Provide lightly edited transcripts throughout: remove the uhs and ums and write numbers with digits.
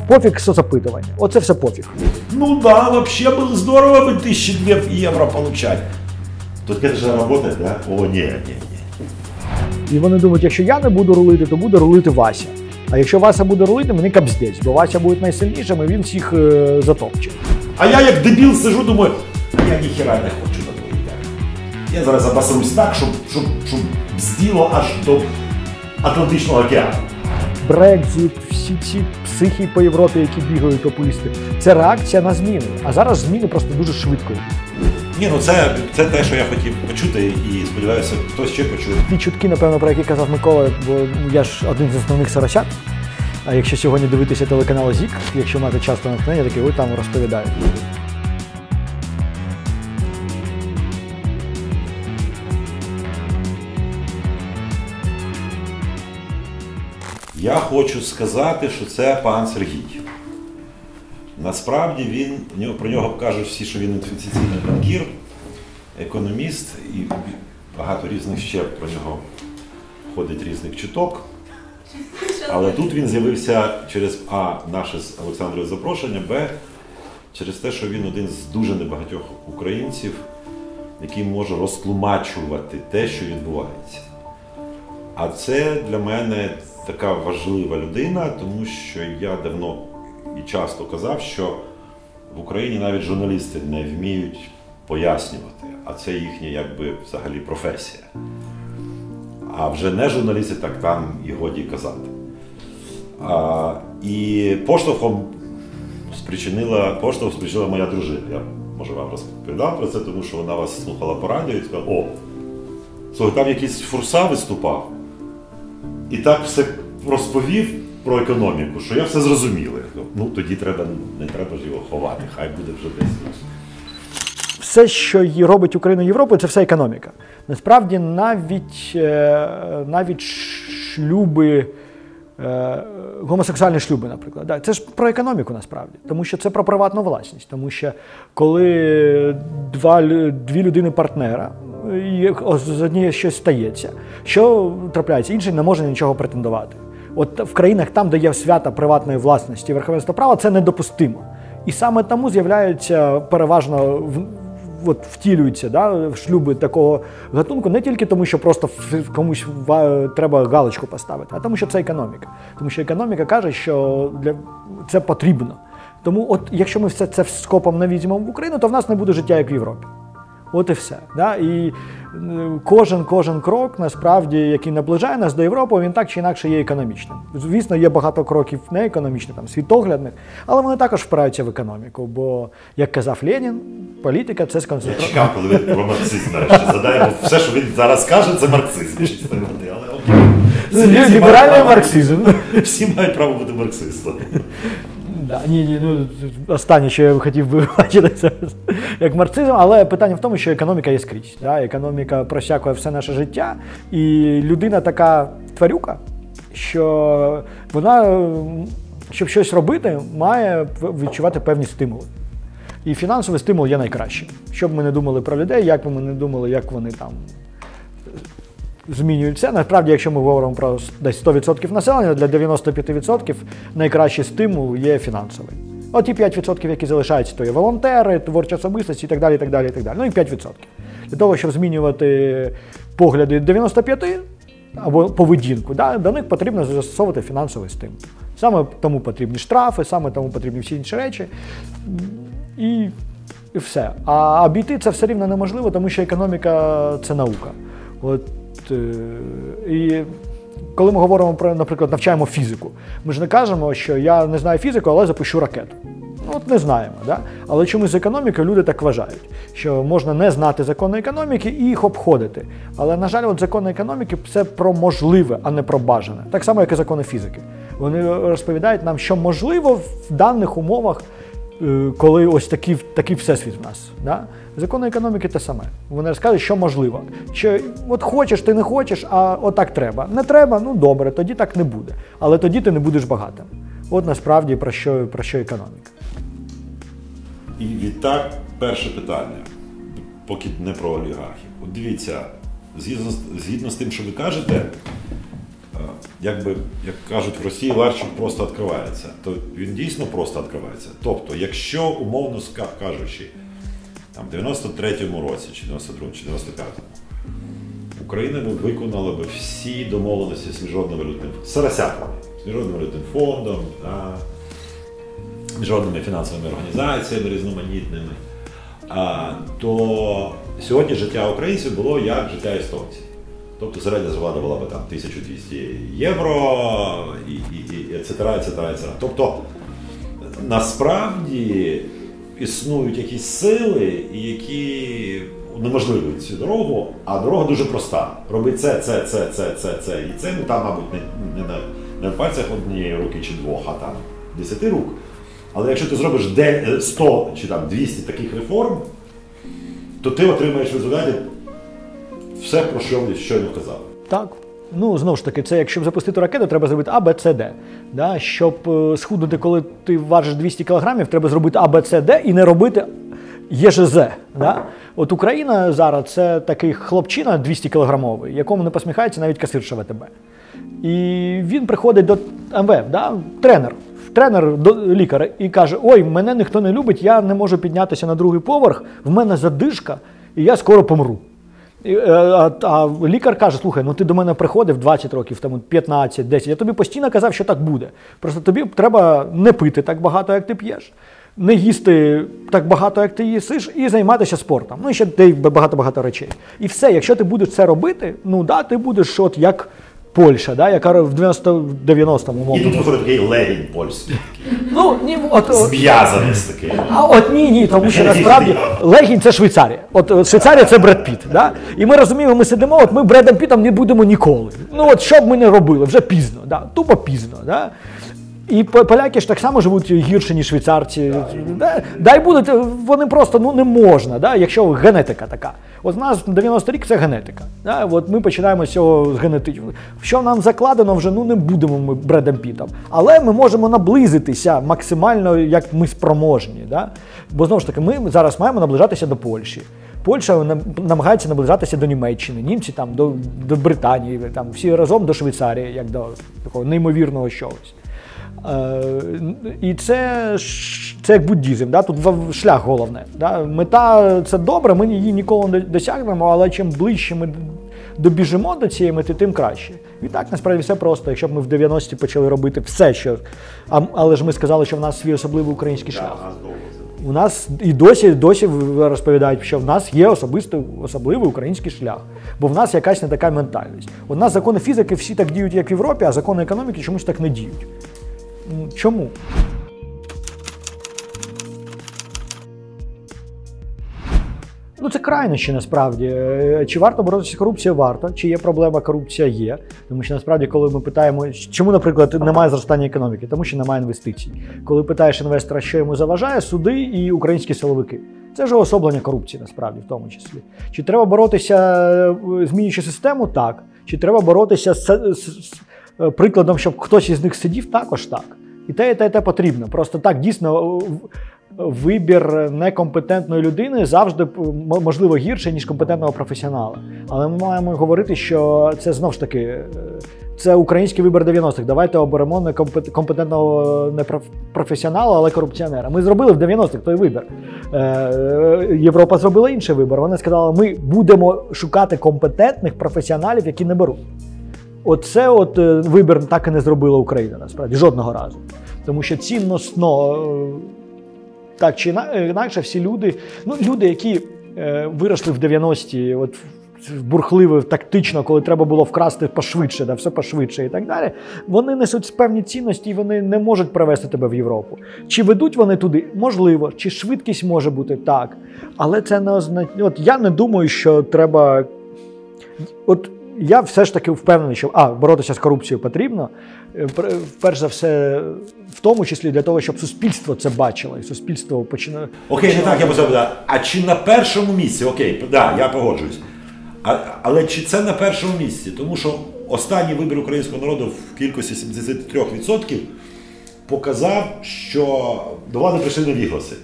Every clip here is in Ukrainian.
пофіг соцопитування. Оце все пофіг. Ну да, вообще было здорово бы 1002 евро получать. Только это же работает, да? О, не. І вони думають, якщо я не буду рулити, то буде рулити Вася. А якщо Вася буде рулити, мені капздець, бо Вася буде найсильнішим і він всіх затопче. А я як дебіл сижу, думаю, я ніхера не хочу на твої терміни. Я зараз обосрусь так, щоб бзділо аж до Атлантичного океану. Брекзит, всі ці психи по Європі, які бігають популісти, це реакція на зміни. А зараз зміни просто дуже швидко. Ні, ну це те, що я хотів почути, і сподіваюся, хтось ще почує. Ті чутки, напевно, про які казав Микола, бо я ж один з основних соросят. А якщо сьогодні дивитися телеканал ЗІК, якщо мати часто натхнення, такі ви там розповідають. Я хочу сказати, що це пан Сергій. Насправді про нього кажуть всі, що він інвестиційний банкір, економіст, і багато різних ще про нього ходить різних чуток. Але тут він з'явився через А, наше з Олександрою запрошення, Б, через те, що він один з дуже небагатьох українців, який може розтлумачувати те, що відбувається. А це для мене така важлива людина, тому що я давно і часто казав, що в Україні навіть журналісти не вміють пояснювати, а це їхня якби взагалі професія. А вже не журналісти, так там і годі казати. І поштовхом спричинила моя дружина. Я, може, вам розповідав про це, тому що вона вас слухала по радіо і сказала, о, слухай, там якийсь Фурса виступав. І так все розповів про економіку, що я все зрозуміла. Ну, тоді не треба ж його ховати, хай буде вже десь. Все, що робить Україну Європою, це все економіка. Насправді навіть шлюби, гомосексуальні шлюби, наприклад. Це ж про економіку насправді, тому що це про приватну власність. Тому що коли дві людини-партнера, з однієї щось стається, що трапляється, інший не може нічого претендувати. От в країнах там, де є свята приватної власності і верховенства права, це недопустимо. І саме тому з'являються переважно, втілюються в шлюби такого гатунку не тільки тому, що просто комусь треба галочку поставити, а тому, що це економіка. Тому що економіка каже, що це потрібно. Тому от якщо ми все це скопом не візьмемо в Україну, то в нас не буде життя, як в Європі. От і все. І кожен крок, насправді, який наближає нас до Європи, він так чи інакше є економічним. Звісно, є багато кроків не економічних, світоглядних, але вони також впираються в економіку. Бо, як казав Ленін, політика – це сконцентровано. Я чекав, коли ви про марксизм нарешті задаємо. Все, що він зараз каже, це марксизм. Ліберальний марксизм. Всі мають право бути марксистом. Останнє, що я хотів би бачити, це як марксизм, але питання в тому, що економіка є скрізь. Економіка просякує все наше життя, і людина така тварюка, що вона, щоб щось робити, має відчувати певні стимули. І фінансовий стимул є найкращим. Щоб ми не думали про людей, як би ми не думали, як вони там змінюються. Насправді, якщо ми говоримо про десь 100% населення, для 95% найкращий стимул є фінансовий. От і 5%, які залишаються, то є волонтери, творча особистість і так далі, і так далі, і так далі. Ну і 5%. Для того, щоб змінювати погляди 95 або поведінку, до них потрібно застосовувати фінансовий стимул. Саме тому потрібні штрафи, саме тому потрібні всі інші речі. І все. А обійти це все рівно неможливо, тому що економіка – це наука. І коли ми говоримо про, наприклад, навчаємо фізику, ми ж не кажемо, що я не знаю фізику, але запущу ракету. Не знаємо. Але чомусь з економікою люди так вважають, що можна не знати закони економіки і їх обходити. Але, на жаль, закони економіки – це про можливе, а не про бажане. Так само, як і закони фізики. Вони розповідають нам, що можливо в даних умовах, коли ось такий всесвіт в нас. Закони економіки те саме. Вони розказують, що можливо. Що от хочеш, ти не хочеш, а отак треба. Не треба, ну добре, тоді так не буде. Але тоді ти не будеш багатим. От насправді про що економіка. І відтак перше питання, поки не про олігархів. От дивіться, згідно з тим, що ви кажете, як кажуть в Росії, ларчик просто відкривається, то він дійсно просто відкривається. Тобто, якщо, умовно кажучи, там, в 93-му році, чи 92-му, чи 95-му, Україна виконала б всі домовленості з Міжнародним валютним фондом, міжнародними фінансовими організаціями різноманітними, то сьогодні життя українців було як життя естонців. Тобто середня зарплата була б там 1200 євро і etc. Тобто, насправді існують якісь сили, які унеможливують цю дорогу, а дорога дуже проста. Роби це і це, ну там, мабуть, не в пальцях однієї руки чи двох, а там 10 рук. Але якщо ти зробиш 100 чи там 200 таких реформ, то ти отримаєш в результаті все, про що я щойно казав. Так. Ну, знову ж таки, це якщо запустити ракету, треба зробити А, Б, С, Д. Да? Щоб схуднути, коли ти важиш 200 кілограмів, треба зробити А, Б, С, Д і не робити ЄЖЗ. Да? От Україна зараз – це такий хлопчина 200-кілограмовий, якому не посміхається навіть касирша ВТБ. І він приходить до МВФ, да? Тренер до лікаря і каже: ой, мене ніхто не любить, я не можу піднятися на другий поверх, в мене задишка, і я скоро помру. А лікар каже: слухай, ну ти до мене приходив 20 років, там 15, 10, я тобі постійно казав, що так буде. Просто тобі треба не пити так багато, як ти п'єш, не їсти так багато, як ти їсиш, і займатися спортом. Ну і ще багато-багато речей. І все, якщо ти будеш це робити, ну да, ти будеш от як Польща, да, яка в 90-му мові. І тут виходить такий Ленін польський. Ну, ні, зв'язаний з таким. А от ні, тому що насправді Легінь – це Швейцарія. От Швейцарія – це Бред Піт. Да? І ми розуміємо, ми сидимо, от ми Бредом Пітом не будемо ніколи. Ну от що б ми не робили, вже пізно, да? Тупо пізно. Да? І поляки ж так само живуть гірше, ніж швейцарці. Дай будуть, вони просто, ну не можна, да? Якщо генетика така. От в нас 90 рік – це генетика. Да? От ми починаємо з цього з генетики. Що нам закладено вже, ну не будемо ми Бредом Пітом. Але ми можемо наблизитися максимально, як ми спроможні. Да? Бо знову ж таки, ми зараз маємо наближатися до Польщі. Польща намагається наближатися до Німеччини, німці там до Британії, там всі разом до Швейцарії, як до такого неймовірного чогось. І це як буддізм, да? Тут шлях головне. Да? Мета – це добре, ми її ніколи не досягнемо, але чим ближче ми добіжимо до цієї мети, тим краще. І так, насправді, все просто. Якщо б ми в 90-ті почали робити все, що… Але ж ми сказали, що в нас свій особливий український шлях. У нас і досі розповідають, що в нас є особливий український шлях. Бо в нас якась не така ментальність. У нас закони фізики всі так діють, як в Європі, а закони економіки чомусь так не діють. Чому? Ну, це крайнощі, насправді. Чи варто боротися з корупцією? Варто. Чи є проблема? Корупція є. Тому що, насправді, коли ми питаємо, чому, наприклад, немає зростання економіки? Тому що немає інвестицій. Коли питаєш інвестора, що йому заважає, суди і українські силовики. Це ж уособлення корупції, насправді, в тому числі. Чи треба боротися, змінюючи систему? Так. Чи треба боротися з прикладом, щоб хтось із них сидів? Також так. І те потрібно. Просто так, дійсно, вибір некомпетентної людини завжди, можливо, гірше, ніж компетентного професіонала. Але ми маємо говорити, що це, знову ж таки, це український вибір 90-х. Давайте оберемо некомпетентного не професіонала, але корупціонера. Ми зробили в 90-х той вибір. Європа зробила інший вибір. Вони сказали, ми будемо шукати компетентних професіоналів, які не беруть. Оце вибір так і не зробила Україна, насправді, жодного разу. Тому що цінносно, так чи інакше, всі люди, які виросли в 90-ті, бурхливо, тактично, коли треба було вкрасти пошвидше, все пошвидше і так далі, вони несуть певні цінності і вони не можуть привести тебе в Європу. Чи ведуть вони туди? Можливо. Чи швидкість може бути? Так. Але це не означає… Я не думаю, що треба… Я все ж таки впевнений, що боротися з корупцією потрібно, перш за все, в тому числі для того, щоб суспільство це бачило, і суспільство починає… Окей, не так, я б запитав, а чи на першому місці, я погоджуюсь, але чи це на першому місці? Тому що останній вибір українського народу в кількості 73% показав, що до влади прийшли невігласи.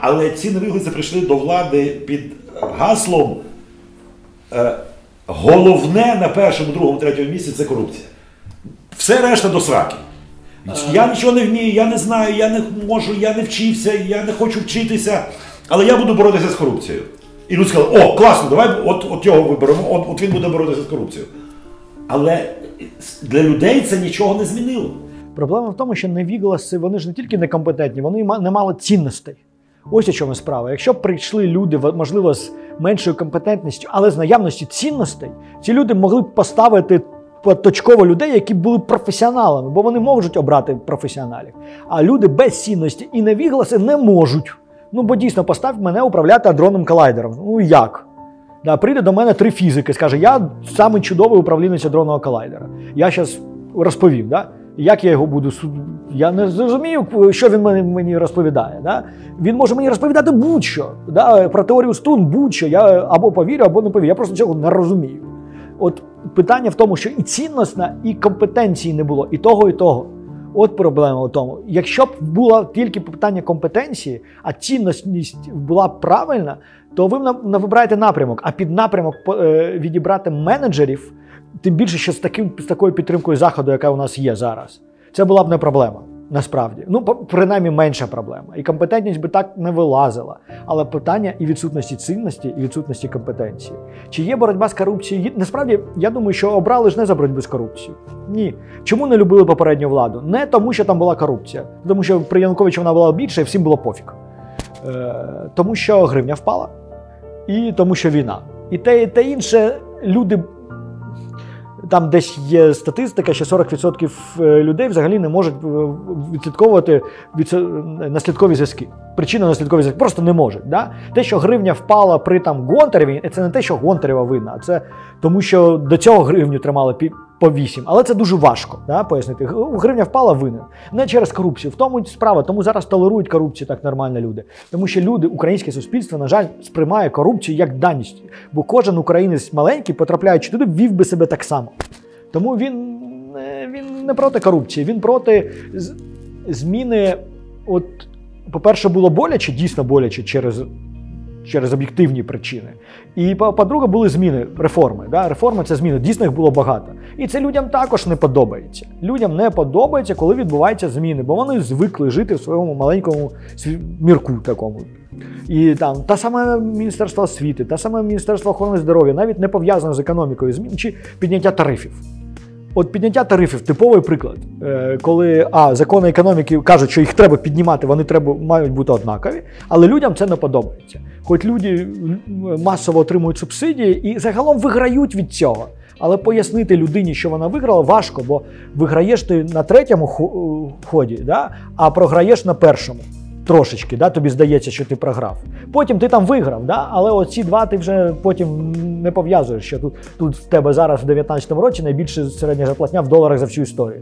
Але ці невігласи прийшли до влади під гаслом головне на першому, другому, третьому місці – це корупція. Все решта до сраки. Я нічого не вмію, я не знаю, я не можу, я не вчився, я не хочу вчитися, але я буду боротися з корупцією. І люди сказали, о, класно, давай от його виберемо, от він буде боротися з корупцією. Але для людей це нічого не змінило. Проблема в тому, що невігласи, вони ж не тільки некомпетентні, вони не мали цінностей. Ось у чому справа. Якщо б прийшли люди, можливо, з меншою компетентністю, але з наявності цінностей, ці люди могли б поставити точково людей, які були професіоналами, бо вони можуть обрати професіоналів. А люди без цінності і невігласи не можуть. Ну, бо дійсно, постав мене управляти адронним колайдером. Ну, як? Да, прийде до мене 3 фізики, скаже, я самий чудовий управлінець адронного колайдера. Я зараз розповім, да? Як я його буду... Я не зрозумію, що він мені розповідає. Да? Він може мені розповідати будь-що. Да? Про теорію струн будь-що. Я або повірю, або не повірю. Я просто цього не розумію. От питання в тому, що і цінностна, і компетенції не було. І того, і того. От проблема в тому. Якщо б було тільки питання компетенції, а цінність була б правильна, то ви вибираєте напрямок. А під напрямок відібрати менеджерів, тим більше, що з такою підтримкою Заходу, яка у нас є зараз, це була б не проблема, насправді. Ну, принаймні, менша проблема. І компетентність би так не вилазила. Але питання і відсутності цінності, і відсутності компетенції. Чи є боротьба з корупцією? Насправді, я думаю, що обрали ж не за боротьбу з корупцією. Ні. Чому не любили попередню владу? Не тому, що там була корупція. Тому що при Януковичі вона була більше, і всім було пофіг. Тому що гривня впала. І тому що війна. І те інше люди... Там десь є статистика, що 40% людей взагалі не можуть відслідковувати наслідкові зв'язки. Причинно-наслідкові зв'язки просто не можуть. Да? Те, що гривня впала при Гонтареві, це не те, що Гонтарева винна, а це тому, що до цього гривню тримали по 8. Але це дуже важко, да, пояснити. Гривня впала, винен. Не через корупцію. В тому справа. Тому зараз толерують корупцію так нормально люди. Тому що люди, українське суспільство, на жаль, сприймає корупцію як даність. Бо кожен українець маленький, потрапляючи туди, вів би себе так само. Тому він не проти корупції, він проти зміни. От, по-перше, було боляче, дійсно боляче через об'єктивні причини. І, по-друге, були зміни, реформи. Да? Реформи – це зміни, дійсно їх було багато. І це людям також не подобається. Людям не подобається, коли відбуваються зміни, бо вони звикли жити в своєму маленькому мірку такому. І там та саме Міністерство освіти, та саме Міністерство охорони здоров'я, навіть не пов'язано з економікою, змін чи підняття тарифів. От підняття тарифів – типовий приклад. Коли закони економіки кажуть, що їх треба піднімати, вони мають бути однакові, але людям це не подобається. Хоч люди масово отримують субсидії і загалом виграють від цього. Але пояснити людині, що вона виграла, важко, бо виграєш ти на 3-му ході, да? А програєш на 1-му. Трошечки, да, тобі здається, що ти програв. Потім ти там виграв, да, але оці 2 ти вже потім не пов'язуєш, що тут в тебе зараз в 19-му році найбільша середня зарплатня в доларах за всю історію.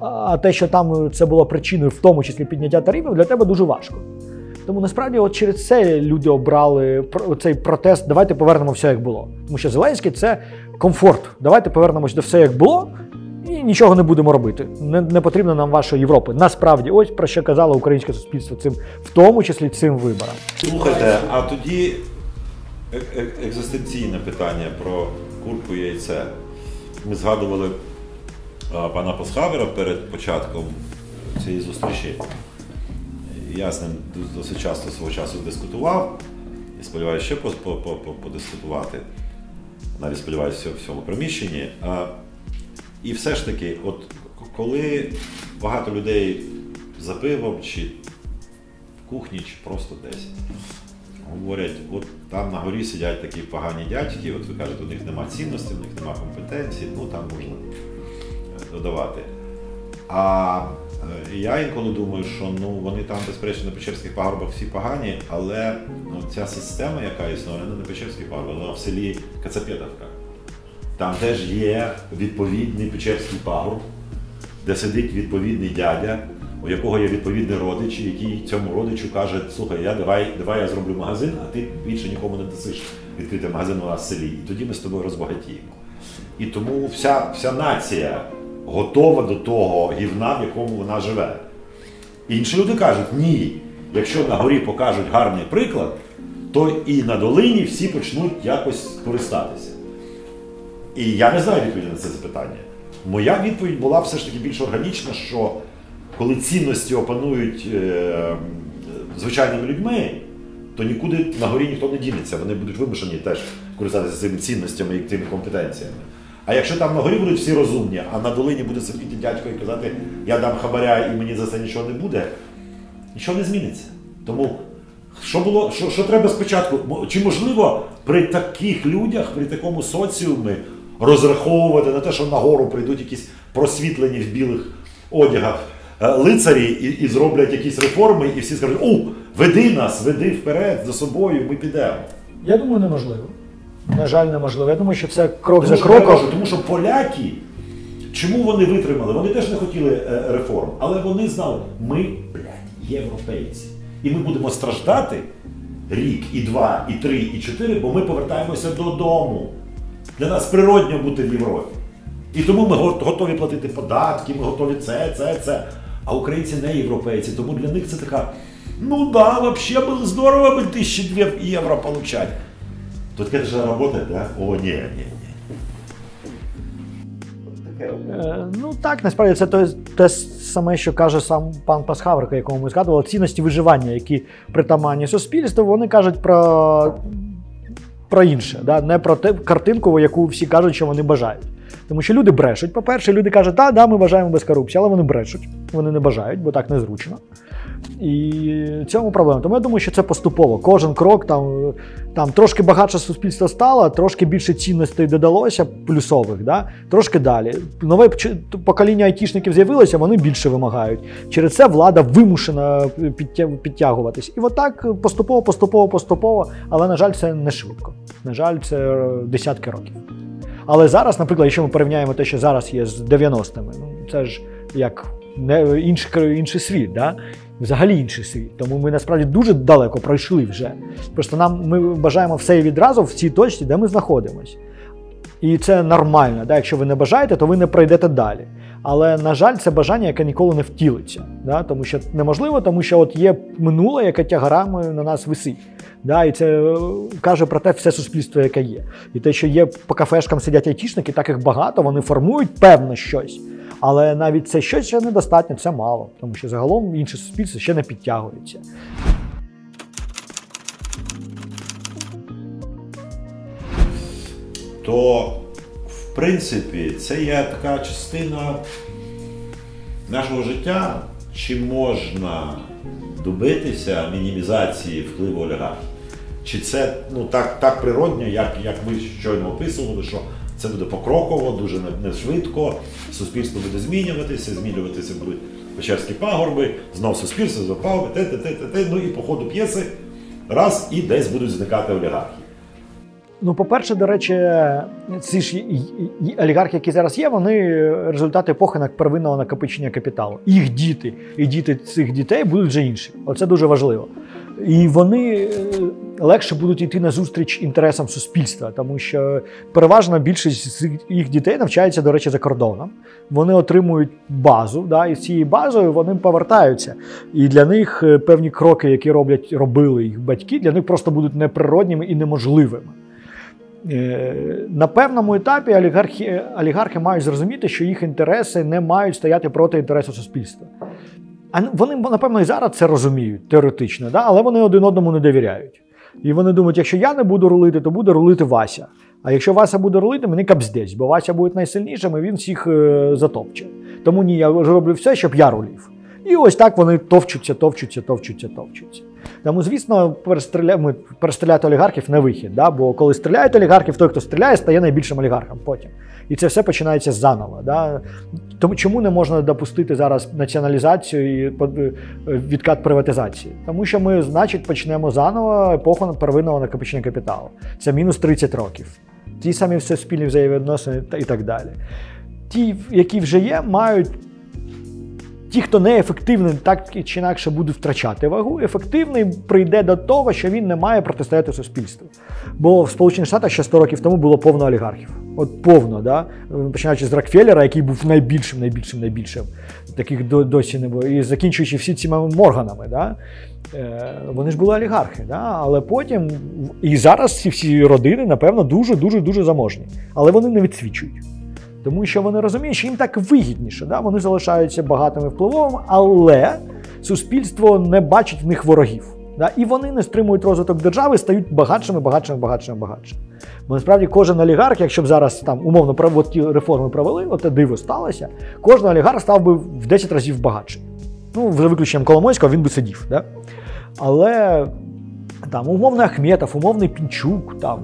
А те, що там це було причиною, в тому числі підняття тарифів, для тебе дуже важко. Тому насправді от через це люди обрали цей протест «давайте повернемо все, як було». Тому що Зеленський – це комфорт. Давайте повернемось до все, як було, і нічого не будемо робити. Не потрібно нам вашої Європи. Насправді, ось про що казало українське суспільство цим, в тому числі цим виборам. Слухайте, а тоді екзистенційне питання про курку і яйце. Ми згадували пана Пасхавера перед початком цієї зустрічі. Я з ним досить часто свого часу дискутував і сподіваюся ще подискутувати. Навіть сподіваюся в цьому приміщенні. І все ж таки, от коли багато людей за пивом, чи в кухні, чи просто десь говорять, от там на горі сидять такі погані дядьки, от ви кажете, у них нема цінності, у них нема компетенції, ну там можна додавати. А я інколи думаю, що вони там, безперечно, на Печерських пагорбах всі погані, але ця система, яка існує, не на Печерських пагорбах, вона в селі Кацапетовка. Там теж є відповідний Печерський пагорб, де сидить відповідний дядя, у якого є відповідний родич, який цьому родичу каже, слухай, давай я зроблю магазин, а ти більше нікому не дасиш відкрити магазин у нас в селі. І тоді ми з тобою розбагатіємо. І тому вся нація готова до того гівна, в якому вона живе. Інші люди кажуть, ні, якщо на горі покажуть гарний приклад, то і на долині всі почнуть якось користатися. І я не знаю відповіді на це запитання. Моя відповідь була все ж таки більш органічна, що коли цінності опанують звичайними людьми, то нікуди на горі ніхто не дінеться. Вони будуть вимушені теж користатися цими цінностями і тими компетенціями. А якщо там на горі будуть всі розумні, а на долині буде сидіти дядько і казати, я дам хабаря і мені за це нічого не буде, нічого не зміниться. Тому що треба спочатку? Чи можливо при таких людях, при такому соціумі розраховувати на те, що на гору прийдуть якісь просвітлені в білих одягах лицарі і зроблять якісь реформи, і всі скажуть, веди нас, веди вперед, за собою, ми підемо. Я думаю, неможливо. На жаль, неможливо. Я думаю, що це крок за кроком. Тому що поляки, чому вони витримали? Вони теж не хотіли реформ, але вони знали, ми, європейці. І ми будемо страждати рік, і 2, і 3, і 4, бо ми повертаємося додому. Для нас природньо бути в Європі. І тому ми готові платити податки, ми готові це. А українці не європейці, тому для них це така, взагалі було здорово би 1002 євро получать. То таке ж працює, да? О, ні. Так, насправді це те саме, що каже сам пан Пасхаврика, якому ми згадували, цінності виживання, які притаманні суспільству, вони кажуть про інше, да? Не про ту картинку, яку всі кажуть, що вони бажають. Тому що люди брешуть. По-перше, люди кажуть, ми бажаємо без корупції, але вони брешуть. Вони не бажають, бо так незручно. І в цьому проблема. Тому я думаю, що це поступово. Кожен крок, там трошки багатше суспільство стало, трошки більше цінностей додалося, плюсових, да? Трошки далі. Нове покоління айтішників з'явилося, вони більше вимагають. Через це влада вимушена підтягуватись. І отак поступово, але, на жаль, це не швидко. На жаль, це десятки років. Але зараз, наприклад, якщо ми порівняємо те, що зараз є з 90-ми, це ж як інший світ, да? Взагалі інший світ. Тому ми насправді дуже далеко пройшли вже. Просто ми бажаємо все і відразу в цій точці, де ми знаходимося. І це нормально. Да? Якщо ви не бажаєте, то ви не пройдете далі. Але, на жаль, це бажання, яке ніколи не втілиться. Да? Тому що неможливо, тому що є минуле, яке тягарами на нас висить. Да? І це каже про те все суспільство, яке є. І те, що є по кафешкам сидять айтішники, так їх багато, вони формують певно щось. Але навіть це щось ще недостатньо, це мало. Тому що загалом інше суспільство ще не підтягується. То, в принципі, це є така частина нашого життя, чи можна добитися мінімізації впливу олігархів. Чи це так природньо, як ви щойно описували, що це буде покроково, дуже не швидко, суспільство буде змінюватися будуть Печерські пагорби, знов суспільство, пагорби, і по ходу п'єси раз і десь будуть зникати олігархи. По-перше, до речі, ці ж олігархи, які зараз є, вони результат епохи первинного накопичення капіталу. Їх діти і діти цих дітей будуть вже інші. Оце дуже важливо. І вони легше будуть йти на зустріч інтересам суспільства, тому що переважна більшість з їх дітей навчається, до речі, за кордоном. Вони отримують базу, да, і з цією базою вони повертаються. І для них певні кроки, які робили їх батьки, для них просто будуть неприродніми і неможливими. На певному етапі олігархи мають зрозуміти, що їх інтереси не мають стояти проти інтересу суспільства. А вони, напевно, і зараз це розуміють, теоретично, да? Але вони один одному не довіряють. І вони думають, якщо я не буду рулити, то буде рулити Вася. А якщо Вася буде рулити, мені капздець, бо Вася буде найсильнішим, і він всіх затопче. Тому ні, я роблю все, щоб я рулів. І ось так вони товчуться. Тому, звісно, перестріляти олігархів не вихід, да? Бо коли стріляють олігархів, той, хто стріляє, стає найбільшим олігархом потім. І це все починається заново. Да? Тому чому не можна допустити зараз націоналізацію і відкат приватизації? Тому що ми, значить, почнемо заново епоху первинного накопичення капіталу. Це мінус 30 років. Ті самі все спільні взаємовідносини і так далі. Ті, які вже є, мають ті, хто неефективний, так чи інакше буде втрачати вагу, ефективний прийде до того, що він не має протистояти суспільству. Бо в Сполучених Штатах ще 100 років тому було повно олігархів. От повно, да? Починаючи з Рокфеллера, який був найбільшим, таких досі не було, і закінчуючи всі цими Морганами. Да? Вони ж були олігархи, да? Але потім, і зараз ці всі родини, напевно, дуже заможні. Але вони не відсвічують. Тому що вони розуміють, що їм так вигідніше, да? Вони залишаються багатими впливовими, але суспільство не бачить в них ворогів. Да? І вони не стримують розвиток держави, стають багатшими. Бо насправді кожен олігарх, якщо б зараз там умовно ті реформи провели, оте диво сталося, кожен олігарх став би в 10 разів багатший. Ну, за виключенням Коломойського, він би сидів. Да? Але там умовний Ахметов, умовний Пінчук, там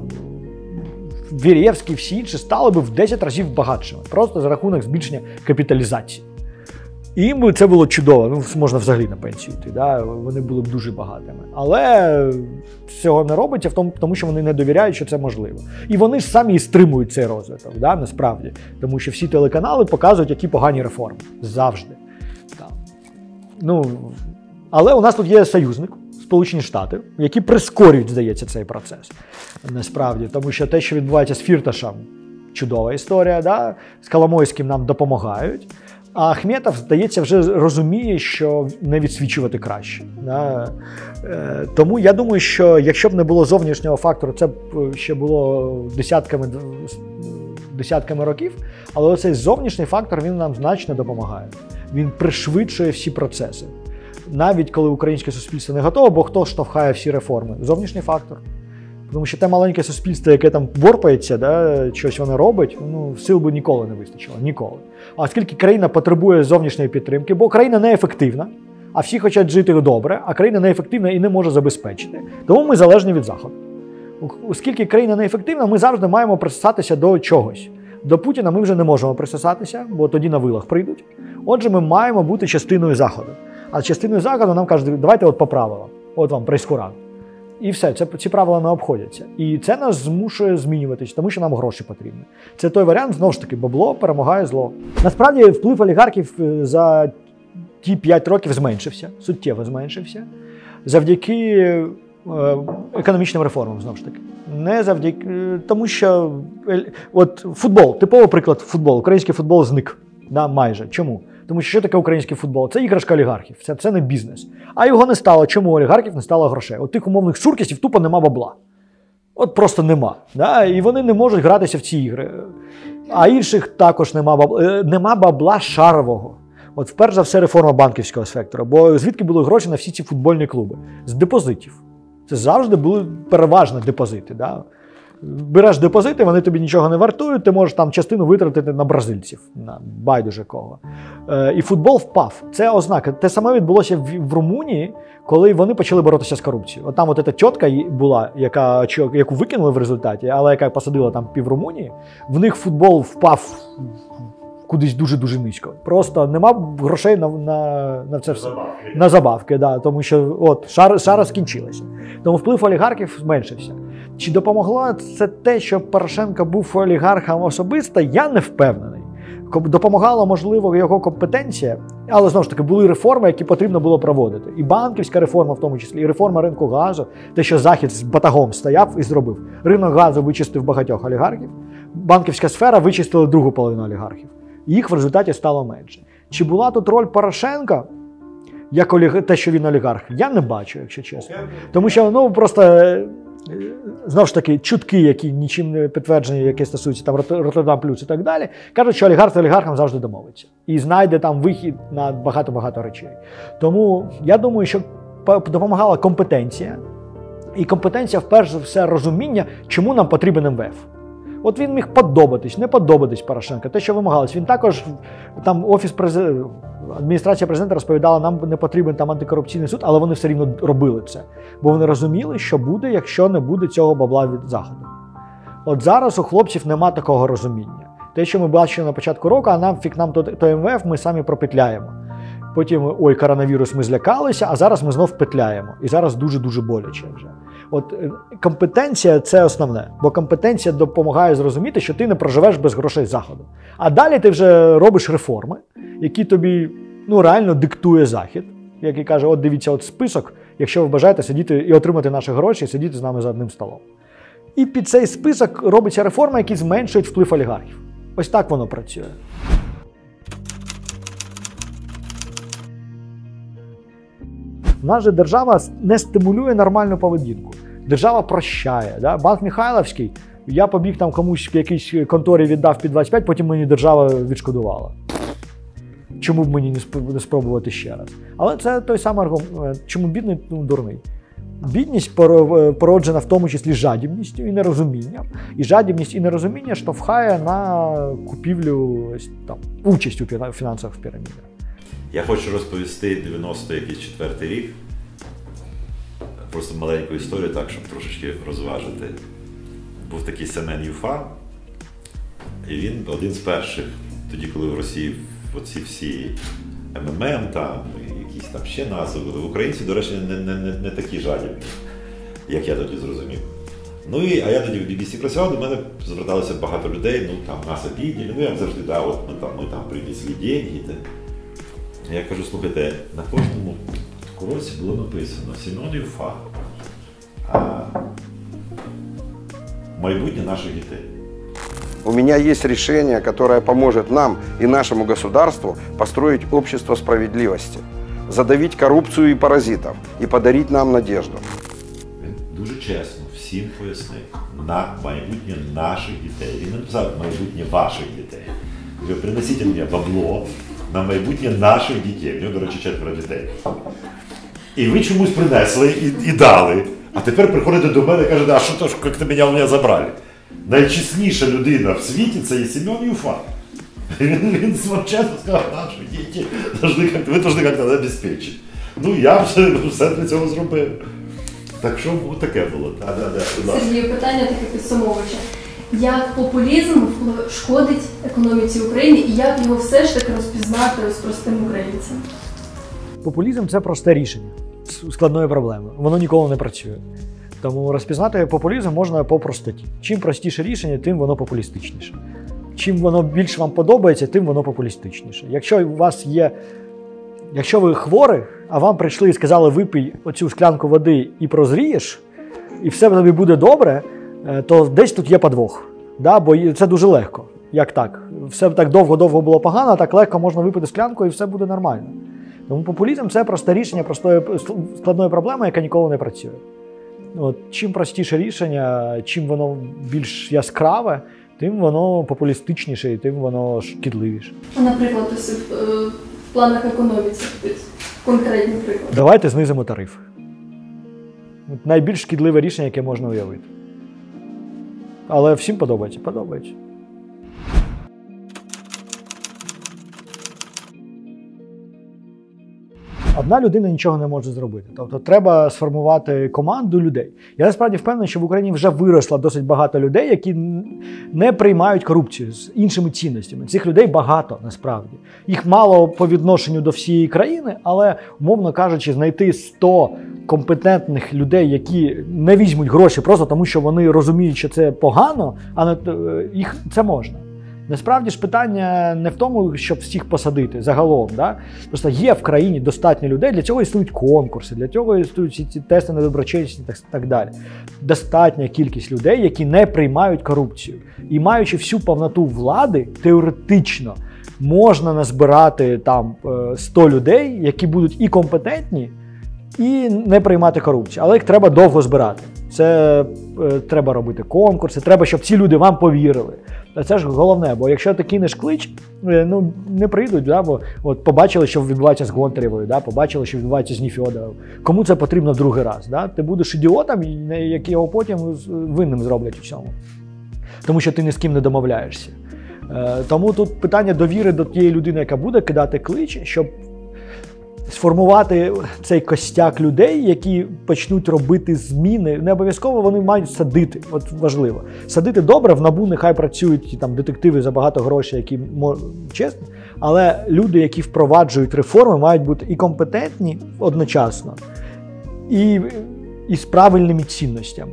Веревський, всі інші стали би в 10 разів багатшими. Просто за рахунок збільшення капіталізації. І їм би це було чудово, ну, можна взагалі на пенсію йти, да? Вони були б дуже багатими. Але цього не робиться, тому що вони не довіряють, що це можливо. І вони ж самі і стримують цей розвиток, да? Насправді. Тому що всі телеканали показують, які погані реформи. Завжди. Так. Ну, але у нас тут є союзник, Сполучені Штати, які прискорюють, здається, цей процес. Насправді. Тому що те, що відбувається з Фірташем, чудова історія, да? З Коломойським нам допомагають. А Ахметов, здається, вже розуміє, що не відсвічувати краще. Да? Тому я думаю, що якщо б не було зовнішнього фактору, це б ще було десятками років, але оцей зовнішній фактор, він нам значно допомагає. Він пришвидшує всі процеси. Навіть коли українське суспільство не готове, бо хто штовхає всі реформи? Зовнішній фактор. Тому що те маленьке суспільство, яке там борпається, да, щось воно робить, ну, сил би ніколи не вистачило. Ніколи. А оскільки країна потребує зовнішньої підтримки, бо країна неефективна, а всі хочуть жити добре, а країна неефективна і не може забезпечити. Тому ми залежні від Заходу. Оскільки країна неефективна, ми завжди маємо присосатися до чогось. До Путіна ми вже не можемо присосатися, бо тоді на вилах прийдуть. Отже, ми маємо бути частиною Заходу. А частиною Заходу нам кажуть, давайте от по правилам. От вам прейскурант. І все, ці правила не обходяться. І це нас змушує змінюватись, тому що нам гроші потрібні. Це той варіант, знову ж таки, бабло перемагає зло. Насправді, вплив олігархів за ті 5 років зменшився, суттєво зменшився, завдяки економічним реформам, знову ж таки. Не завдяки, тому що, от футбол, типовий приклад футболу, український футбол зник, да, майже. Чому? Тому що таке український футбол? Це іграшка олігархів, це не бізнес. А його не стало. Чому у олігархів не стало грошей? От тих умовних шуркістів тупо нема бабла. От просто нема. Да? І вони не можуть гратися в ці ігри. А інших також нема бабла. Нема бабла шарового. От вперше за все реформа банківського сектора. Бо звідки були гроші на всі ці футбольні клуби? З депозитів. Це завжди були переважно депозити. Да? Береш депозити, вони тобі нічого не вартують, ти можеш там частину витратити на бразильців, на байдуже кого. І футбол впав. Це ознака. Те саме відбулося в Румунії, коли вони почали боротися з корупцією. От там от ця тітка була, яку викинули в результаті, але яка посадила там пів Румунії, в них футбол впав кудись дуже-дуже низько. Просто нема грошей на це все. На забавки, да, тому що от шара скінчилася. Тому вплив олігархів зменшився. Чи допомогло це те, що Порошенко був олігархом особисто, я не впевнений. Допомагала, можливо, його компетенція, але, знову ж таки, були реформи, які потрібно було проводити. І банківська реформа в тому числі, і реформа ринку газу, те, що Захід з батагом стояв і зробив. Ринок газу вичистив багатьох олігархів, банківська сфера вичистила другу половину олігархів. Їх в результаті стало менше. Чи була тут роль Порошенка, як те, що він олігарх? Я не бачу, якщо чесно. Тому що, ну, просто... Знову ж таки, чутки, які нічим не підтверджені, які стосуються там Роттердам плюс і так далі, кажуть, що олігарх з олігархом завжди домовиться. І знайде там вихід на багато-багато речей. Тому я думаю, що допомагала компетенція. І компетенція, вперше за все, розуміння, чому нам потрібен МВФ. От він міг подобатись, не подобатись Порошенка, те, що вимагалось. Він також, там адміністрація президента розповідала, нам не потрібен там антикорупційний суд, але вони все рівно робили це. Бо вони розуміли, що буде, якщо не буде цього бабла від Заходу. От зараз у хлопців нема такого розуміння. Те, що ми бачили на початку року, а нам то МВФ ми самі пропетляємо. Потім, ой, коронавірус, ми злякалися, а зараз ми знов петляємо. І зараз дуже-дуже боляче вже. От компетенція – це основне. Бо компетенція допомагає зрозуміти, що ти не проживеш без грошей Заходу. А далі ти вже робиш реформи, які тобі, ну, реально диктує Захід. Який каже, от дивіться, от список, якщо ви бажаєте сидіти і отримати наші гроші, і сидіти з нами за одним столом. і під цей список робиться реформи, які зменшують вплив олігархів. Ось так воно працює. У нас же держава не стимулює нормальну поведінку. Держава прощає. Да? Банк Михайлівський, я побіг там комусь в якійсь конторі віддав під 25, потім мені держава відшкодувала. Чому б мені не спробувати ще раз? Але це той самий аргумент, чому бідний, дурний. Бідність породжена в тому числі жадібністю і нерозумінням. І жадібність і нерозуміння штовхає на купівлю, там, участь у фінансових пірамідах. Я хочу розповісти 94-й рік. Просто маленьку історію, так, щоб трошечки розважити. Був такий Семен Юфа, і він один з перших, тоді, коли в Росії оці всі МММ, там, якісь там ще назви були. Українці, до речі, не такі жадібні, як я тоді зрозумів. Ну, а я тоді в BBC працював, до мене зверталося багато людей, ну там нас обідні, ну як завжди, да, от ми там принесли деньги. Я кажу, слухайте, на кожному курорті було написано Семен Юфа, майбутнє наших дітей. У меня есть решение, которое поможет нам и нашему государству построить общество справедливости, задавить коррупцию и паразитов и подарить нам надежду. Він дуже чесно всім пояснив на майбутнє наших дітей. Він не написав майбутнє ваших дітей. Ви принесіть мені бабло на майбутнє наших дітей. В нього, до речі, 4 дітей. І ви чомусь принесли і дали. А тепер приходите до мене і кажете, а що то, як мене у мене забрали? Найчесніша людина в світі – це є Семен Юфа. Він чесно сказав, наші діти, ви повинні як-то забезпечити. Ну, я все для цього зробив. Так що таке було? Сергію, питання таке підсумовуюче. Як популізм шкодить економіці України і як його все ж таки розпізнати ось простим українцям? Популізм – це просте рішення складної проблеми. Воно ніколи не працює. Тому розпізнати популізм можна по простоті. Чим простіше рішення, тим воно популістичніше. Чим воно більше вам подобається, тим воно популістичніше. Якщо ви хворі, а вам прийшли і сказали, випий оцю склянку води і прозрієш, і все тобі буде добре, то десь тут є подвох. Да? Бо це дуже легко. Як так? Все так довго-довго було погано, а так легко можна випити склянку і все буде нормально. Тому популізм – це просте рішення простої складної проблеми, яка ніколи не працює. От, чим простіше рішення, чим воно більш яскраве, тим воно популістичніше і тим воно шкідливіше. А, наприклад, в планах економіці, конкретний приклад. Давайте знизимо тарифи. Найбільш шкідливе рішення, яке можна уявити. Але всім подобається? Подобається. Одна людина нічого не може зробити. Тобто треба сформувати команду людей. Я насправді впевнений, що в Україні вже виросло досить багато людей, які не приймають корупцію з іншими цінностями. Цих людей багато, насправді. Їх мало по відношенню до всієї країни, але, умовно кажучи, знайти 100 компетентних людей, які не візьмуть гроші просто тому, що вони розуміють, що це погано, а не їх це можна. Насправді ж питання не в тому, щоб всіх посадити загалом. Да? Просто є в країні достатньо людей, для цього існують конкурси, для цього існують всі ці тести на доброчесність і так далі. Достатня кількість людей, які не приймають корупцію. І маючи всю повноту влади, теоретично можна назбирати там 100 людей, які будуть і компетентні, і не приймати корупцію. Але їх треба довго збирати. Це треба робити конкурси, треба, щоб ці люди вам повірили. Це ж головне, бо якщо ти кинеш клич, ну, не прийдуть, да? Бо от побачили, що відбувається з Гонтарєвою, да? Побачили, що відбувається з Нефьодовим. Кому це потрібно в другий раз? Да? Ти будеш ідіотом, який його потім винним зроблять у всьому. Тому що ти ні з ким не домовляєшся. Тому тут питання довіри до тієї людини, яка буде кидати клич, щоб сформувати цей костяк людей, які почнуть робити зміни. Не обов'язково вони мають садити, от важливо. Садити добре, в НАБУ нехай працюють там детективи за багато грошей, які чесно, але люди, які впроваджують реформи, мають бути і компетентні одночасно, і з правильними цінностями.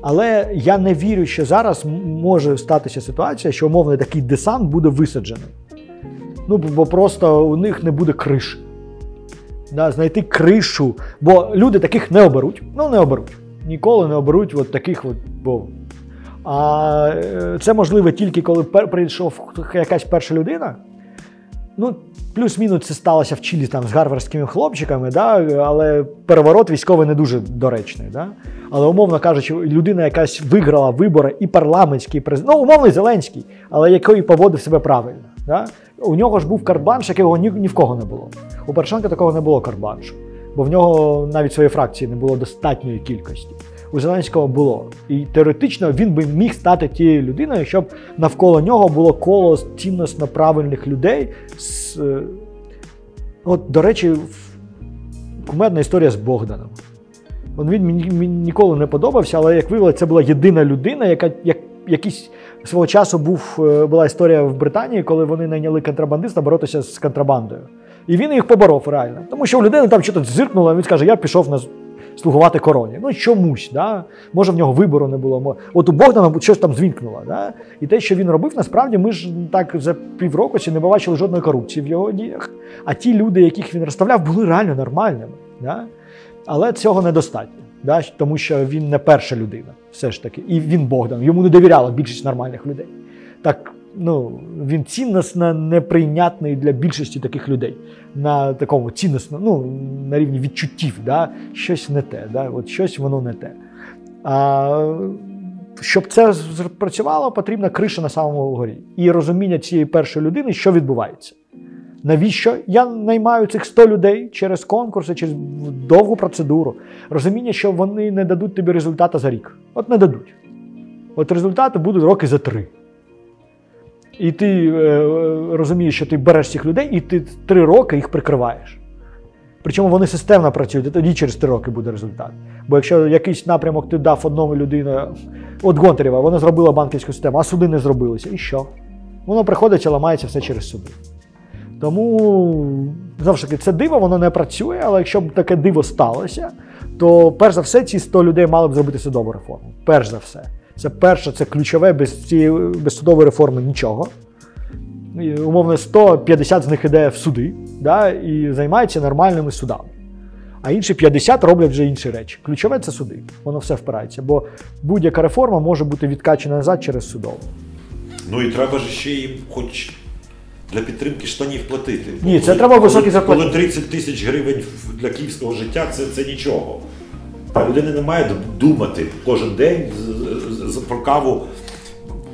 Але я не вірю, що зараз може статися ситуація, що умовно такий десант буде висаджений. Ну, бо просто у них не буде криші. Да, знайти кришу, бо люди таких не оберуть. Ну, не оберуть. Ніколи не оберуть от таких, от, бо А це можливо тільки коли прийшов якась перша людина. Ну, плюс-мінус це сталося в Чилі там, з гарвардськими хлопчиками, да? Але переворот військовий не дуже доречний. Да? Але, умовно кажучи, людина якась виграла вибори і парламентські, і президент, ну, умовний Зеленський, але який поводив себе правильно. Да? У нього ж був карт-бланш, якого ні в кого не було. У Порошенка такого не було карт-бланшу, бо в нього навіть своєї фракції не було достатньої кількості. У Зеленського було. І теоретично він би міг стати тією людиною, щоб навколо нього було коло цінносно правильних людей. От, до речі, кумедна історія з Богданом. Він мені ніколи не подобався, але, як виявилося, це була єдина людина, яка якийсь свого часу була історія в Британії, коли вони найняли контрабандиста боротися з контрабандою. І він їх поборов реально. Тому що у людини там щось зиркнуло, він скаже, я пішов слугувати короні. Ну, чомусь, да? Може в нього вибору не було. От у Богдана щось там звінкнуло. Да? І те, що він робив, насправді, ми ж так за півроку не побачили жодної корупції в його діях. А ті люди, яких він розставляв, були реально нормальними. Да? Але цього недостатньо, да? Тому що він не перша людина, все ж таки. І він Богдан, йому не довіряла більшість нормальних людей. Так, ну, він цінносно неприйнятний для більшості таких людей. На такому цінносно, ну, на рівні відчуттів, да? Щось не те, да? От щось воно не те. А щоб це спрацювало, потрібна криша на самому горі. І розуміння цієї першої людини, що відбувається. Навіщо я наймаю цих 100 людей через конкурси, через довгу процедуру? Розуміння, що вони не дадуть тобі результату за рік. От не дадуть. От результати будуть роки за 3. І ти розумієш, що ти береш цих людей, і ти 3 роки їх прикриваєш. Причому вони системно працюють, і тоді через 3 роки буде результат. Бо якщо якийсь напрямок ти дав одному людині, от Гонтарєва, вона зробила банківську систему, а суди не зробилися. І що? Воно приходить і ламається все через суди. Тому, знову ж таки, це диво, воно не працює, але якщо б таке диво сталося, то перш за все ці 100 людей мали б зробити судову реформу. Перш за все. Це перше, це ключове, без судової реформи нічого. І, умовно, 150 з них іде в суди, да, і займаються нормальними судами. А інші 50 роблять вже інші речі. Ключове – це суди. Воно все впирається, бо будь-яка реформа може бути відкачена назад через судову. Ну і треба ж ще їм хоч для підтримки штанів платити. Ні, це треба високі зарплати. Коли 30 тисяч гривень для київського життя – це нічого. Та людина не має думати кожен день про каву,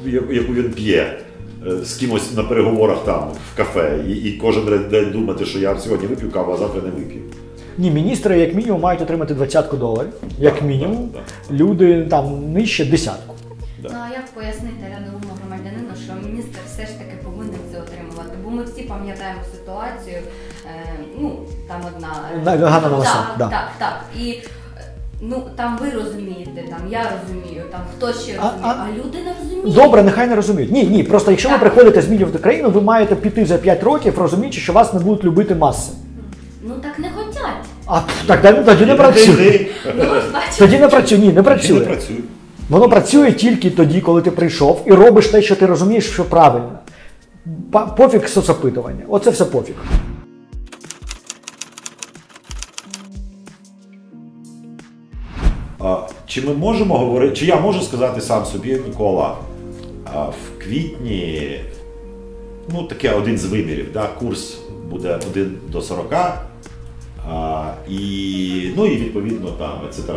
яку він п'є, з кимось на переговорах там в кафе. І кожен день думати, що я сьогодні вип'ю каву, а завтра не вип'ю. Ні, міністри як мінімум мають отримати $20, як мінімум. Люди там нижче десятку. Ну а як пояснити рядовому громадянину, що міністр все ж таки повинен це отримувати? Бо ми всі пам'ятаємо ситуацію, ну там одна... Ганна Новосад, так. І ну там ви розумієте, там я розумію, там хтось ще розуміє, а люди не розуміють. Добре, нехай не розуміють. Ні, просто якщо ви приходите змінювати країну, ви маєте піти за 5 років, розуміючи, що вас не будуть любити маси. Ну так не хотять. А так тоді не працює. Тоді не працює. Ні, не працює. Воно працює тільки тоді, коли ти прийшов і робиш те, що ти розумієш, що правильно. Пофіг соцопитування. Оце все пофіг. Чи ми можемо говорити, чи я можу сказати сам собі, Микола, в квітні, ну таке один з вимірів, да, курс буде 1 до 40, і відповідно там, etc.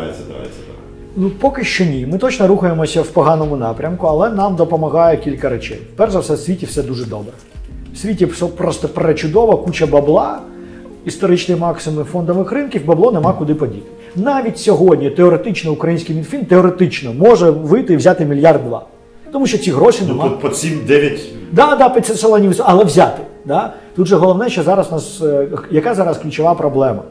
Ну, поки що ні. Ми точно рухаємося в поганому напрямку, але нам допомагає кілька речей. Перш за все, в світі все дуже добре. В світі все просто пречудово, куча бабла, історичний максимум фондових ринків, бабло нема куди подіти. Навіть сьогодні теоретично український Мінфін теоретично може вийти і взяти $1-2 мільярди. Тому що ці гроші нема. Тут по 7-9. Да, 500 салонів, але взяти. Да? Тут же головне, що зараз у нас, яка зараз ключова проблема?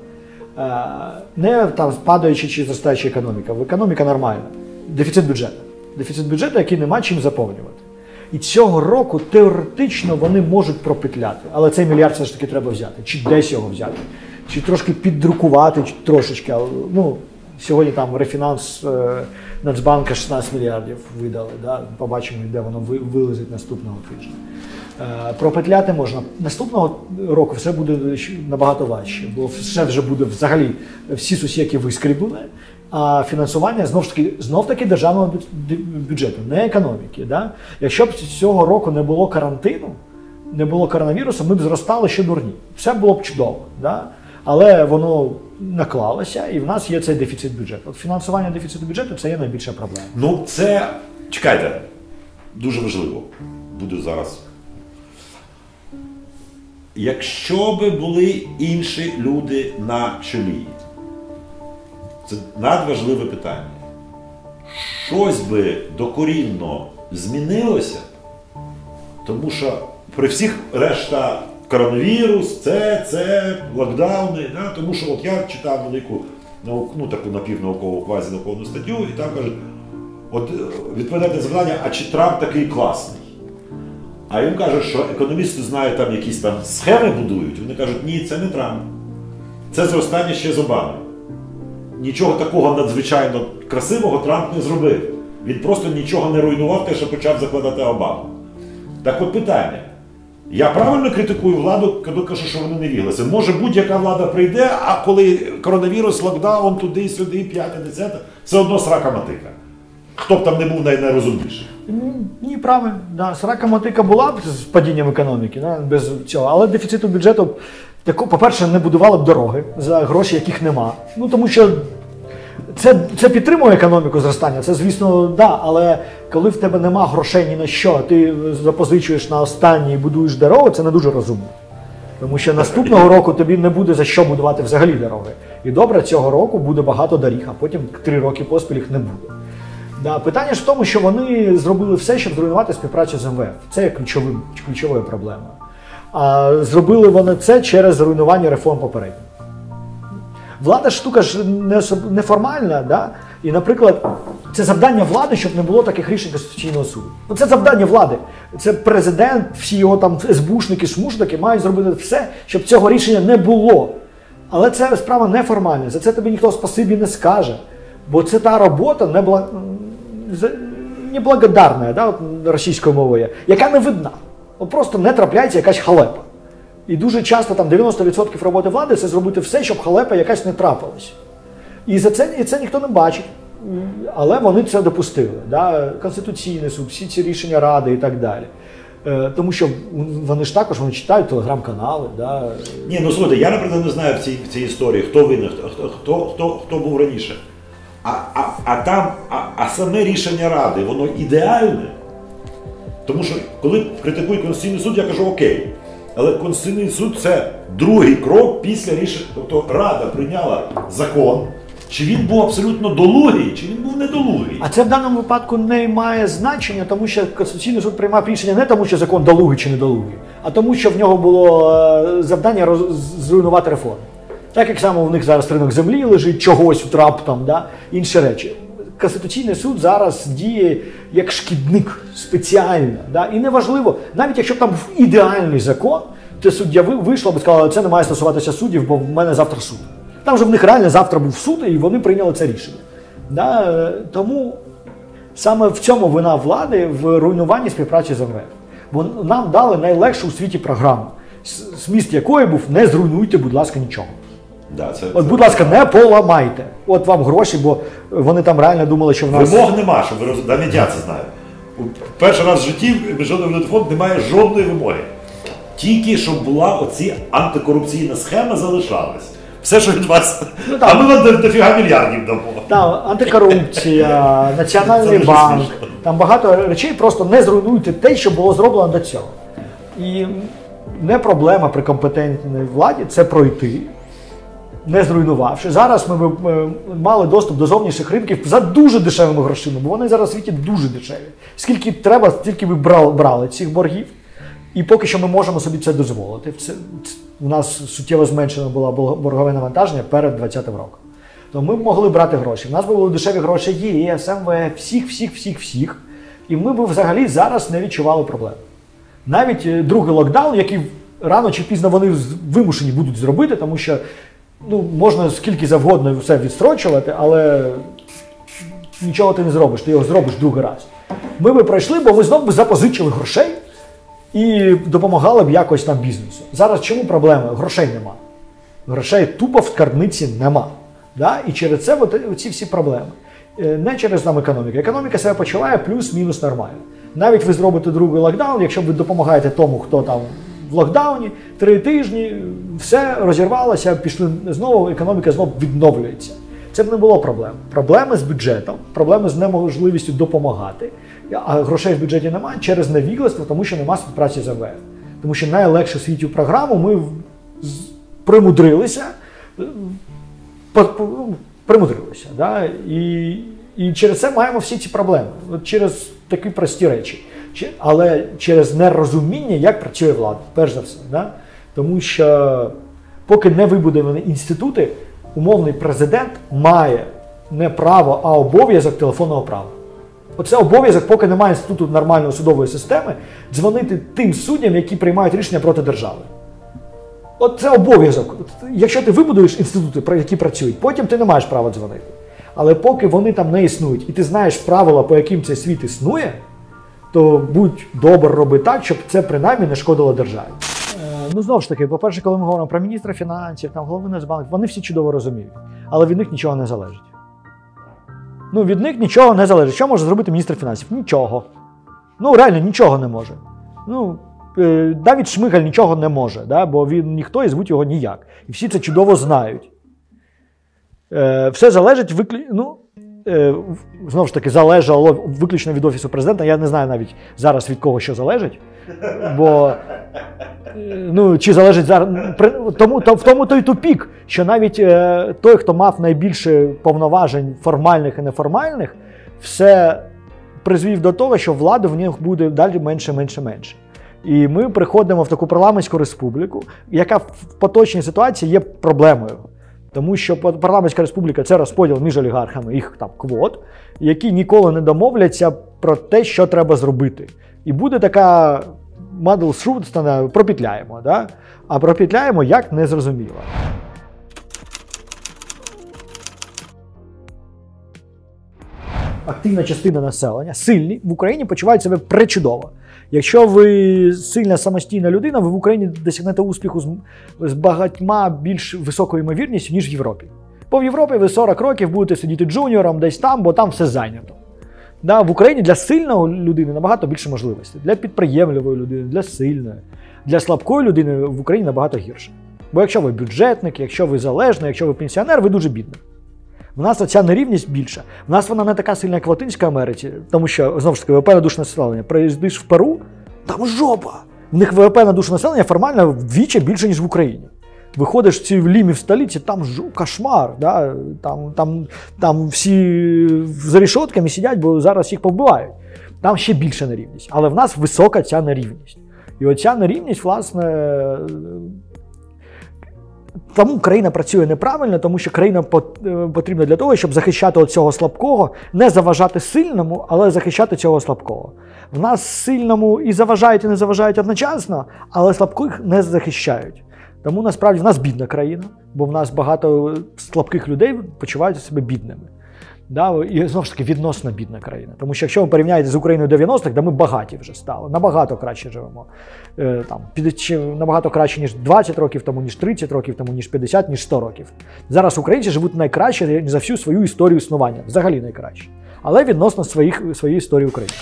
Не там падаюча чи зростаюча економіка. Економіка нормальна. Дефіцит бюджету. Дефіцит бюджету, який нема чим заповнювати. І цього року теоретично вони можуть пропетляти. Але цей мільярд все ж таки треба взяти. Чи десь його взяти. Чи трошки піддрукувати, чи трошечки. Ну, сьогодні там рефінанс Нацбанка 16 мільярдів видали. Да? Побачимо, де воно вилезить наступного тижня. Пропетляти можна. Наступного року все буде набагато важче, бо все вже буде взагалі всі сусіки вискріблені, А фінансування знов-таки державного бюджету, не економіки. Да? Якщо б цього року не було карантину, не було коронавірусу, ми б зростали ще дурні. Все було б чудово. Да? Але воно наклалося, і в нас є цей дефіцит бюджету. От фінансування дефіциту бюджету – це є найбільша проблема. Ну, це, чекайте, дуже важливо. Буду зараз. Якщо би були інші люди на чолі, це надважливе питання. Щось би докорінно змінилося, тому що при всіх решта коронавірус, це локдауни, да? Тому що от я читав велику таку напівнаукову, квазінаукову статтю, і там кажуть, от відповідати запитання, а чи Трамп такий класний? А їм кажуть, що економісти знають, там якісь там схеми будують, вони кажуть, ні, це не Трамп. Це зростання ще з Обами. Нічого такого надзвичайно красивого Трамп не зробив. Він просто нічого не руйнував те, що почав закладати Обама. Так от питання. Я правильно критикую владу, коли кажу, що вони не віглися. Може будь-яка влада прийде, а коли коронавірус, локдаун, туди-сюди, 5-10, все одно срака мотика. Хто б там не був найрозумніший. Ні, правильно. Да. Срака мотика була б з падінням економіки, да, без цього. Але дефіциту бюджету, по-перше, не будували б дороги за гроші, яких нема. Ну, тому що це підтримує економіку зростання, це, звісно, да, але коли в тебе нема грошей ні на що, ти запозичуєш на останнє і будуєш дорогу, це не дуже розумно. Тому що наступного року тобі не буде за що будувати взагалі дороги. І добре, цього року буде багато доріг, а потім 3 роки поспіль їх не буде. Да, питання ж в тому, що вони зробили все, щоб зруйнувати співпрацю з МВФ. Це є ключовою проблемою. А зробили вони це через руйнування реформ попередніх. Влада штука ж неформальна, да? І, наприклад, це завдання влади, щоб не було таких рішень Конституційного суду. Ну, це завдання влади. Це президент, всі його там СБУшники, шмушники мають зробити все, щоб цього рішення не було. Але це справа неформальна, за це тобі ніхто спасибі не скаже. Бо це та робота неблагодарна, да, російською мовою, яка не видна. От просто не трапляється якась халепа. І дуже часто там 90% роботи влади – це зробити все, щоб халепа якась не трапилась. І це ніхто не бачить. Але вони це допустили. Да? Конституційний суд, всі ці рішення Ради і так далі. Тому що вони ж також вони читають телеграм-канали. Да? Ні, ну слухайте, я, наприклад, не знаю в цій історії, хто винен, хто був раніше. А саме рішення Ради, воно ідеальне. Тому що, коли критикують Конституційний суд, я кажу окей. Але Конституційний суд – це другий крок після рішення. Тобто Рада прийняла закон, чи він був абсолютно долугий, чи він був недолугий. А це в даному випадку не має значення, тому що Конституційний суд приймав рішення не тому, що закон долугий чи недолугий, а тому, що в нього було завдання зруйнувати реформи. Так як саме у них зараз ринок землі лежить, чогось в Трамп там, да, інші речі. Конституційний суд зараз діє як шкідник спеціально. Да? І неважливо, навіть якщо б там був ідеальний закон, то суддя вийшла б і сказала, це не має стосуватися суддів, бо в мене завтра суд. Там же в них реально завтра був суд, і вони прийняли це рішення. Да? Тому саме в цьому вина влади в руйнуванні співпраці з МВФ. Бо нам дали найлегшу у світі програму, зміст якої був «не зруйнуйте, будь ласка, нічого». Да, будь ласка, не поламайте. От вам гроші, бо вони там реально думали, що в нас... Вимог нема, щоб ви розуміли. Навіть я це знаю. Перший раз в житті Міжнародний валютний фонд не має жодної вимоги. Тільки, щоб була оці антикорупційна схема залишалась. Все, що від вас... Ну, а ми вам дофіга мільярдів дамо. Там антикорупція, Національний банк. Там багато речей, просто не зруйнуйте те, що було зроблено до цього. І не проблема при компетентній владі це пройти, не зруйнувавши. Зараз ми мали доступ до зовнішніх ринків за дуже дешевими грошима, бо вони зараз в світі дуже дешеві. Скільки треба, стільки ви брали цих боргів, і поки що ми можемо собі це дозволити. У нас суттєво зменшено було боргове навантаження перед 2020 роком. То ми могли брати гроші. У нас були дешеві гроші ЄС, МВФ, всіх. І ми б взагалі зараз не відчували проблем. Навіть другий локдаун, який рано чи пізно вони вимушені будуть зробити, тому що можна скільки завгодно все відстрочувати, але нічого ти не зробиш, ти його зробиш другий раз. Ми б пройшли, бо ви знову запозичили грошей і допомагали б якось там бізнесу. Зараз чому проблема? Грошей нема. Грошей тупо в скарбниці нема. Да? І через це ці всі проблеми. Не через там економіку. Економіка себе почуває плюс-мінус нормально. Навіть ви зробите другий локдаун, якщо ви допомагаєте тому, хто там в локдауні, 3 тижні, все розірвалося, пішли знову, економіка знову відновлюється. Це б не було проблем. Проблеми з бюджетом, проблеми з неможливістю допомагати, а грошей в бюджеті немає через невігластво, тому що немає співпраці з МВФ. Тому що найлегшу в світі програму ми примудрилися, да? І через це маємо всі ці проблеми. От через такі прості речі. Але через нерозуміння, як працює влада, перш за все. Да? Тому що поки не вибудовані інститути, умовний президент має не право, а обов'язок телефонного права. Оце обов'язок, поки немає інституту нормальної судової системи, дзвонити тим суддям, які приймають рішення проти держави. От це обов'язок. Якщо ти вибудуєш інститути, які працюють, потім ти не маєш права дзвонити. Але поки вони там не існують, і ти знаєш правила, по яким цей світ існує, то будь добр, роби так, щоб це принаймні не шкодило державі. Ну, знову ж таки, по-перше, коли ми говоримо про міністра фінансів, там, голови Нацбанку, вони всі чудово розуміють, але від них нічого не залежить. Ну, від них нічого не залежить. Що може зробити міністр фінансів? Нічого. Ну, реально, нічого не може. Ну, Давид Шмигаль нічого не може, да? Бо він ніхто і звуть його ніяк. І всі це чудово знають. Все залежить знову ж таки, залежало виключно від Офісу президента. Я не знаю навіть зараз від кого що залежить. Бо, чи залежить зараз... В тому той тупік, що навіть той, хто мав найбільше повноважень формальних і неформальних, все призвів до того, що влада в них буде далі менше. І ми приходимо в таку парламентську республіку, яка в поточній ситуації є проблемою. Тому що парламентська республіка – це розподіл між олігархами їх там квот, які ніколи не домовляться про те, що треба зробити. І буде така мадл-шут, пропетляємо, да? А пропетляємо як незрозуміло. Активна частина населення, сильні, в Україні почувають себе пречудово. Якщо ви сильна самостійна людина, ви в Україні досягнете успіху з багатьма більш високою ймовірністю, ніж в Європі. Бо в Європі ви 40 років будете сидіти джуніором десь там, бо там все зайнято. Да, в Україні для сильної людини набагато більше можливостей. Для підприємливої людини, для сильної. Для слабкої людини в Україні набагато гірше. Бо якщо ви бюджетник, якщо ви залежний, якщо ви пенсіонер, ви дуже бідний. В нас оця нерівність більша. В нас вона не така сильна, як в Латинській Америці, тому що, знову ж таки, ВВП на душу населення. Приїздиш в Перу, там жопа! В них ВВП на душу населення формально вдвічі більше, ніж в Україні. Виходиш в ці лімі в столиці, там кошмар, да? Там всі за решотками сидять, бо зараз їх повбивають. Там ще більша нерівність. Але в нас висока ця нерівність. І оця нерівність, власне, тому країна працює неправильно, тому що країна потрібна для того, щоб захищати цього слабкого, не заважати сильному, але захищати цього слабкого. В нас сильному і заважають, і не заважають одночасно, але слабких не захищають. Тому насправді в нас бідна країна, бо в нас багато слабких людей почувають себе бідними. Да? І знову ж таки відносно бідна країна. Тому що якщо ви порівняєте з Україною 90-х, де ми багаті вже стали, набагато краще живемо. Набагато краще, ніж 20 років тому, ніж 30 років тому, ніж 50, ніж 100 років. Зараз українці живуть найкраще за всю свою історію існування. Взагалі найкраще. Але відносно своєї історії України.